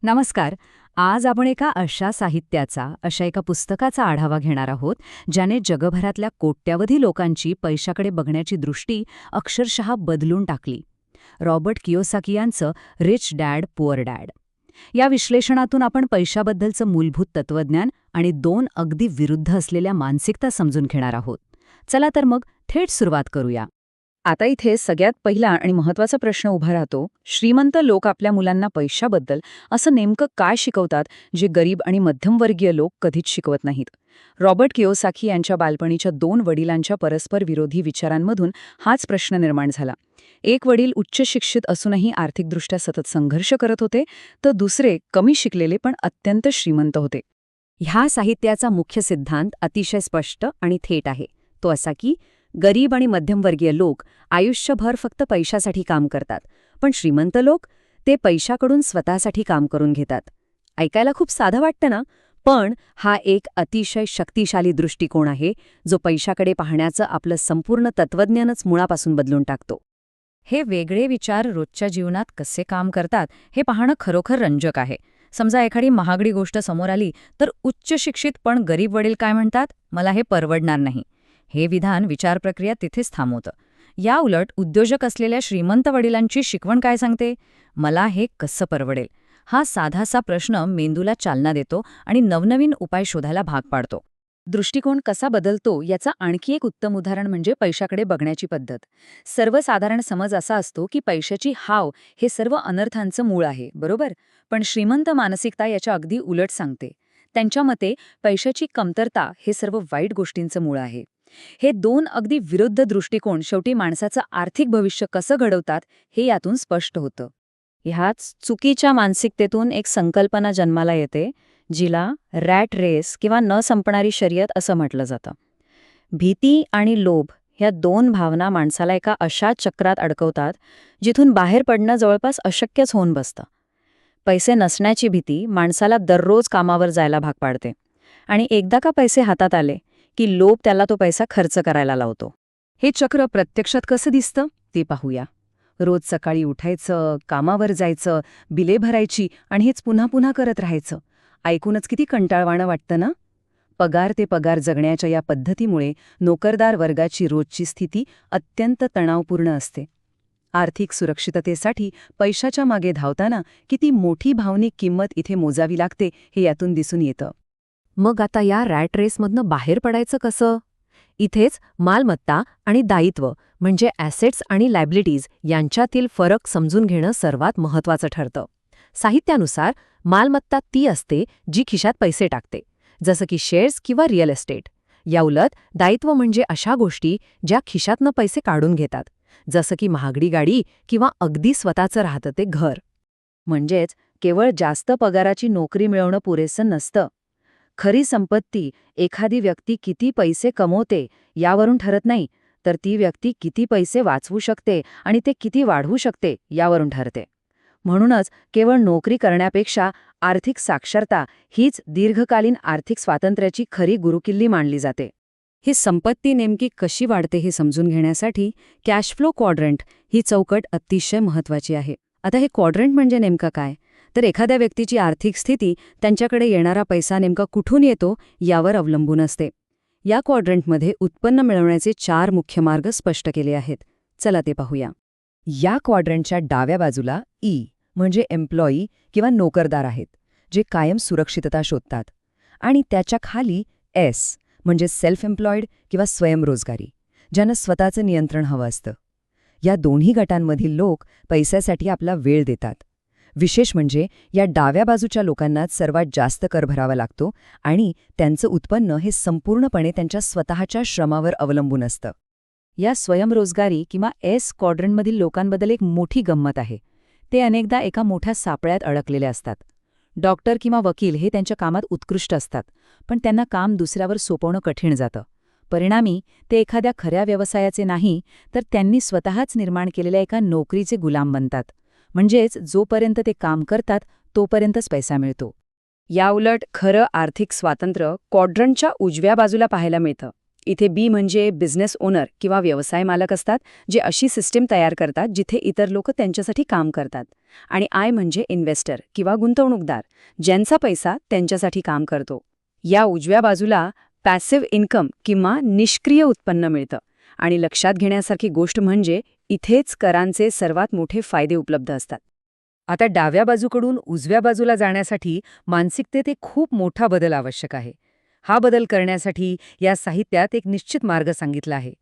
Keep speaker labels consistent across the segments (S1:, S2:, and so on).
S1: नमस्कार. आज आपण अशा एका पुस्तकाचा आढावा घेणार आहोत, ज्याने जगभरातल्या कोट्यावधी लोकांची पैशाकडे बघण्याची दृष्टी अक्षरशः बदलून टाकली. रॉबर्ट कियोसाकी यांचं रिच डॅड पुअर डॅड. या विश्लेषणातून आपण पैशाबद्दलचं मूलभूत तत्वज्ञान आणि दोन अगदी विरुद्ध असलेल्या मानसिकता समजून घेणार आहोत. चला तर मग थेट सुरुवात करूया. आता इथे सगळ्यात पहिला आणि महत्त्वाचा प्रश्न उभा राहतो, श्रीमंत लोक आपल्या मुलांना पैशाबद्दल असं नेमकं काय शिकवतात जे गरीब आणि मध्यमवर्गीय लोक कधीच शिकवत नाहीत. रॉबर्ट कियोसाकी यांच्या बालपणीच्या दोन वडिलांच्या परस्पर विरोधी विचारांमधून हाच प्रश्न निर्माण झाला. एक वडील उच्च शिक्षित असूनही आर्थिकदृष्ट्या सतत संघर्ष करत होते, तर दुसरे कमी शिकलेले पण अत्यंत श्रीमंत होते. ह्या साहित्याचा मुख्य सिद्धांत अतिशय स्पष्ट आणि थेट आहे. तो असा की गरीब आणि मध्यमवर्गीय लोक आयुष्यभर फक्त पैशासाठी काम करतात, पण श्रीमंत लोक ते पैशाकडून स्वतःसाठी काम करून घेतात. ऐकायला खूप साधं वाटतं ना, पण हा एक अतिशय शक्तिशाली दृष्टिकोन आहे, जो पैशाकडे पाहण्याचं आपलं संपूर्ण तत्वज्ञानच मुळापासून बदलून टाकतो. हे वेगळे विचार रोजच्या जीवनात कसे काम करतात हे पाहणं खरोखर रंजक आहे. समजा एखादी महागडी गोष्ट समोर आली, तर उच्च शिक्षित पण गरीब वडील काय म्हणतात, मला हे परवडणार नाही. हे विधान विचारप्रक्रिया तिथेच थांबवतं. या उलट उद्योजक असलेल्या श्रीमंत वडिलांची शिकवण काय सांगते, मला हे कसं परवडेल. हा साधासा प्रश्न मेंदूला चालना देतो आणि नवनवीन उपाय शोधायला भाग पाडतो. दृष्टिकोन कसा बदलतो याचा आणखी एक उत्तम उदाहरण म्हणजे पैशाकडे बघण्याची पद्धत. सर्वसाधारण समज असा असतो की पैशाची हाव हे सर्व अनर्थांचं मूळ आहे, बरोबर? पण श्रीमंत मानसिकता याच्या अगदी उलट सांगते. त्यांच्या मते पैशाची कमतरता हे सर्व वाईट गोष्टींचं मूळ आहे. हे दोन अगदी विरुद्ध दृष्टिकोन शेवटी माणसाचं आर्थिक भविष्य कसं घडवतात हे यातून स्पष्ट होतं. ह्याच चुकीच्या मानसिकतेतून एक संकल्पना जन्माला येते, जिला रॅट रेस किंवा न संपणारी शर्यत असं म्हटलं जातं. भीती आणि लोभ ह्या दोन भावना माणसाला एका अशा चक्रात अडकवतात, जिथून बाहेर पडणं जवळपास अशक्यच होऊन बसतं. पैसे नसण्याची भीती माणसाला दररोज कामावर जायला भाग पाडते, आणि एकदा का पैसे हातात आले की लोभ त्याला तो पैसा खर्च करायला लावतो. हे चक्र प्रत्यक्षात कसं दिसतं ते पाहूया. रोज सकाळी उठायचं, कामावर जायचं, बिले भरायची आणि हेच पुन्हा पुन्हा करत राहायचं. ऐकूनच किती कंटाळवाणं वाटतं ना? पगार ते पगार जगण्याच्या या पद्धतीमुळे नोकरदार वर्गाची रोजची स्थिती अत्यंत तणावपूर्ण असते. आर्थिक सुरक्षिततेसाठी पैशाच्या मागे धावताना किती मोठी भावनिक किंमत इथे मोजावी लागते हे यातून दिसून येतं. मग आता या रॅट रेसमधनं बाहेर पडायचं कसं? इथेच मालमत्ता आणि दायित्व म्हणजे ॲसेट्स आणि लायबिलिटीज यांच्यातील फरक समजून घेणं सर्वात महत्त्वाचं ठरतं. साहित्यानुसार मालमत्ता ती असते जी खिशात पैसे टाकते, जसं की शेअर्स किंवा रिअल एस्टेट. याउलट दायित्व म्हणजे अशा गोष्टी ज्या खिशातनं पैसे काढून घेतात, जसं की महागडी गाडी किंवा अगदी स्वतःचं राहतं ते घर. म्हणजेच केवळ जास्त पगाराची नोकरी मिळवणं पुरेसं नसतं. खरी संपत्ती एखादी व्यक्ती किती पैसे कमवते यावरून ठरत नाही, तर ती व्यक्ती किती पैसे वाचवू शकते आणि ते किती वाढवू शकते यावरून ठरते. म्हणूनच केवळ नोकरी करण्यापेक्षा आर्थिक साक्षरता हीच दीर्घकालीन आर्थिक स्वातंत्र्याची खरी गुरुकिल्ली मानली जाते. ही संपत्ती नेमकी कशी वाढते हे समजून घेण्यासाठी कॅश फ्लो क्वाड्रंट ही चौकट अतिशय महत्त्वाची आहे. आता हे क्वाड्रंट म्हणजे नेमकं काय? तर एखाद्या व्यक्तीची आर्थिक स्थिती त्यांच्याकडे येणारा पैसा नेमका कुठून येतो यावर अवलंबून असते. या क्वाड्रंटमध्ये उत्पन्न मिळवण्याचे 4 मुख्य मार्ग स्पष्ट केले आहेत. चला ते पाहूया. या क्वाड्रंटच्या डाव्या बाजूला ई म्हणजे एम्प्लॉई किंवा नोकरदार आहेत, जे कायम सुरक्षितता शोधतात. आणि त्याच्या खाली एस म्हणजे सेल्फ एम्प्लॉईड किंवा स्वयंरोजगारी, ज्यांना स्वतःचं नियंत्रण हवं असतं. या दोन्ही गटांमधील लोक पैशासाठी आपला वेळ देतात. विशेष म्हणजे या डाव्या बाजूच्या लोकांनाच सर्वात जास्त कर भरावा लागतो आणि त्यांचं उत्पन्न हे संपूर्णपणे त्यांच्या स्वतःच्या श्रमावर अवलंबून असतं. या स्वयंरोजगारी किंवा एस क्वाड्रंटमधील लोकांबद्दल एक मोठी गंमत आहे. ते अनेकदा एका मोठ्या सापळ्यात अडकलेले असतात. डॉक्टर किंवा वकील हे त्यांच्या कामात उत्कृष्ट असतात, पण त्यांना काम दुसऱ्यावर सोपवणं कठीण जातं. परिणामी ते एखाद्या खऱ्या व्यवसायाचे नाही, तर त्यांनी स्वतःच निर्माण केलेल्या एका नोकरीचे गुलाम बनतात. म्हणजेच जोपर्यंत ते काम करतात तोपर्यंतच पैसा मिळतो. याउलट खरं आर्थिक स्वातंत्र्य क्वाड्रंटच्या उजव्या बाजूला पाहायला मिळतं. इथे बी म्हणजे बिझनेस ओनर किंवा व्यवसाय मालक असतात, जे अशी सिस्टीम तयार करतात जिथे इतर लोक त्यांच्यासाठी काम करतात. आणि आय म्हणजे इन्व्हेस्टर किंवा गुंतवणूकदार, ज्यांचा पैसा त्यांच्यासाठी काम करतो. या उजव्या बाजूला पॅसिव्ह इन्कम किंवा निष्क्रिय उत्पन्न मिळतं. आणि लक्षात घेण्यासारखी गोष्ट म्हणजे इथेच करांचे सर्वात मोठे फायदे उपलब्ध असतात. आता डाव्या बाजूकडून उजव्या बाजूला जाण्यासाठी मानसिकतेत एक खूप मोठा बदल आवश्यक आहे. हा बदल करण्यासाठी या साहित्यात एक निश्चित मार्ग सांगितला आहे.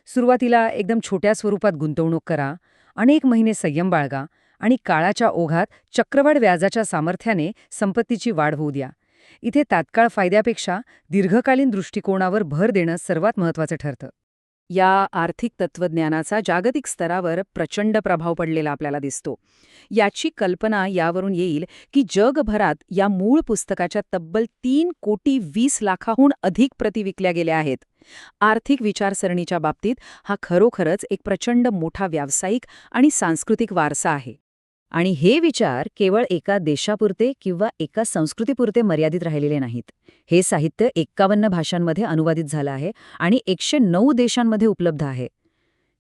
S1: सुरुवातीला एकदम छोट्या स्वरूपात गुंतवणूक करा, अनेक महिने संयम बाळगा आणि काळाच्या ओघात चक्रवाढ व्याजाच्या सामर्थ्याने संपत्तीची वाढ होऊ द्या. इथे तात्काळ फायद्यापेक्षा दीर्घकालीन दृष्टिकोनावर भर देणं सर्वात महत्त्वाचं ठरतं. या आर्थिक तत्त्वज्ञानाचा जागतिक स्तरावर प्रचंड प्रभाव पडलेला आपल्याला दिसतो. याची कल्पना यावरून येईल की जगभरात या मूळ पुस्तकाच्या तब्बल 3,20,00,000 अधिक प्रती विकल्या गेल्या आहेत. आर्थिक विचारसरणीच्या बाबतीत हा खरोखरच एक प्रचंड मोठा व्यावसायिक आणि सांस्कृतिक वारसा आहे. आणि हे विचार केवळ एका देशापुरते किंवा एका संस्कृतीपुरते मर्यादित राहिलेले नाहीत. हे साहित्य 51 भाषांमध्ये अनुवादित झालं आहे आणि 109 देशांमध्ये उपलब्ध आहे.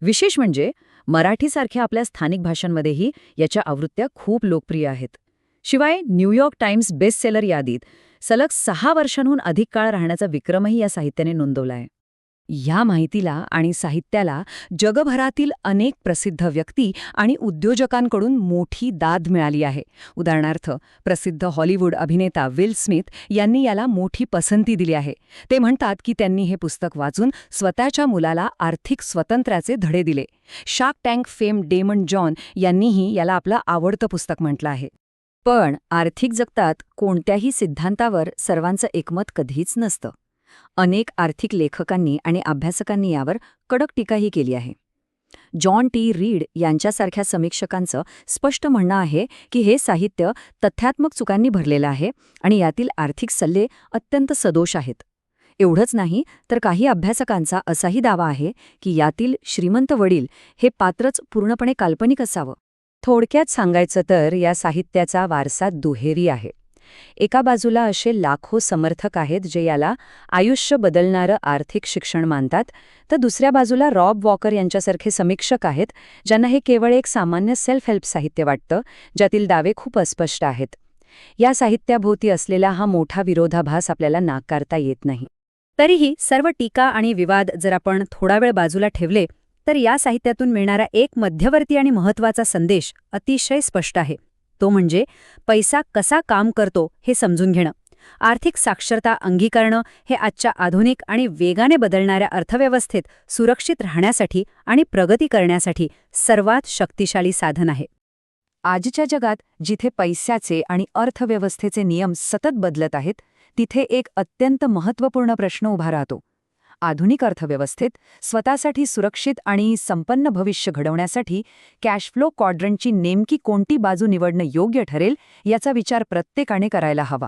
S1: विशेष म्हणजे मराठीसारख्या आपल्या स्थानिक भाषांमध्येही याच्या आवृत्त्या खूप लोकप्रिय आहेत. शिवाय न्यूयॉर्क टाइम्स बेस्ट सेलर यादीत सलग 6 वर्षांहून अधिक काळ राहण्याचा विक्रमही या साहित्याने नोंदवला आहे. ह्या माहितीला आणि साहित्याला जगभरातील अनेक प्रसिद्ध व्यक्ती आणि उद्योजकांकडून मोठी दाद मिळाली आहे. उदाहरणार्थ, प्रसिद्ध हॉलिवूड अभिनेता विल स्मिथ यांनी याला मोठी पसंती दिली आहे. ते म्हणतात की त्यांनी हे पुस्तक वाचून स्वतःच्या मुलाला आर्थिक स्वातंत्र्याचे धडे दिले. Shark Tank fame Daymond John यांनीही याला आपलं आवडतं पुस्तक म्हटलं आहे. पण आर्थिक जगतात कोणत्याही सिद्धांतावर सर्वांचं एकमत कधीच नसतं. अनेक आर्थिक लेखकांनी आणि अभ्यासकांनी यावर कडक टीकाही केली आहे. जॉन टी रीड यांच्यासारख्या समीक्षकांचं स्पष्ट म्हणणं आहे की हे साहित्य तथ्यात्मक चुकांनी भरलेलं आहे आणि यातील आर्थिक सल्ले अत्यंत सदोष आहेत. एवढंच नाही तर काही अभ्यासकांचा असाही दावा आहे की यातील श्रीमंत वडील हे पात्रच पूर्णपणे काल्पनिक असावं. थोडक्यात सांगायचं तर या साहित्याचा वारसा दुहेरी आहे. एका बाजूला असे लाखो समर्थक आहेत जे याला आयुष्य बदलणारं आर्थिक शिक्षण मानतात, तर दुसऱ्या बाजूला रॉब वॉकर यांच्यासारखे समीक्षक आहेत ज्यांना हे केवळ एक सामान्य सेल्फ हेल्प साहित्य वाटतं, ज्यातील दावे खूप अस्पष्ट आहेत. या साहित्याभोवती असलेला हा मोठा विरोधाभास आपल्याला नाकारता येत नाही. तरीही सर्व टीका आणि विवाद जर आपण थोडा वेळ बाजूला ठेवले तर या साहित्यातून मिळणारा एक मध्यवर्ती आणि महत्त्वाचा संदेश अतिशय स्पष्ट आहे. तो म्हणजे पैसा कसा काम करतो हे समजून घेणं. आर्थिक साक्षरता अंगीकारणं हे आजच्या आधुनिक आणि वेगाने बदलणाऱ्या अर्थव्यवस्थेत सुरक्षित राहण्यासाठी आणि प्रगती करण्यासाठी सर्वात शक्तिशाली साधन आहे. आजच्या जगात जिथे पैशाचे आणि अर्थव्यवस्थेचे नियम सतत बदलत आहेत, तिथे एक अत्यंत महत्त्वपूर्ण प्रश्न उभा राहतो. आधुनिक अर्थव्यवस्थेत स्वतःसाठी सुरक्षित आणि संपन्न भविष्य घडवण्यासाठी कॅश फ्लो क्वाड्रंटची नेमकी कोणती बाजू निवडणं योग्य ठरेल याचा विचार प्रत्येकाने करायला हवा.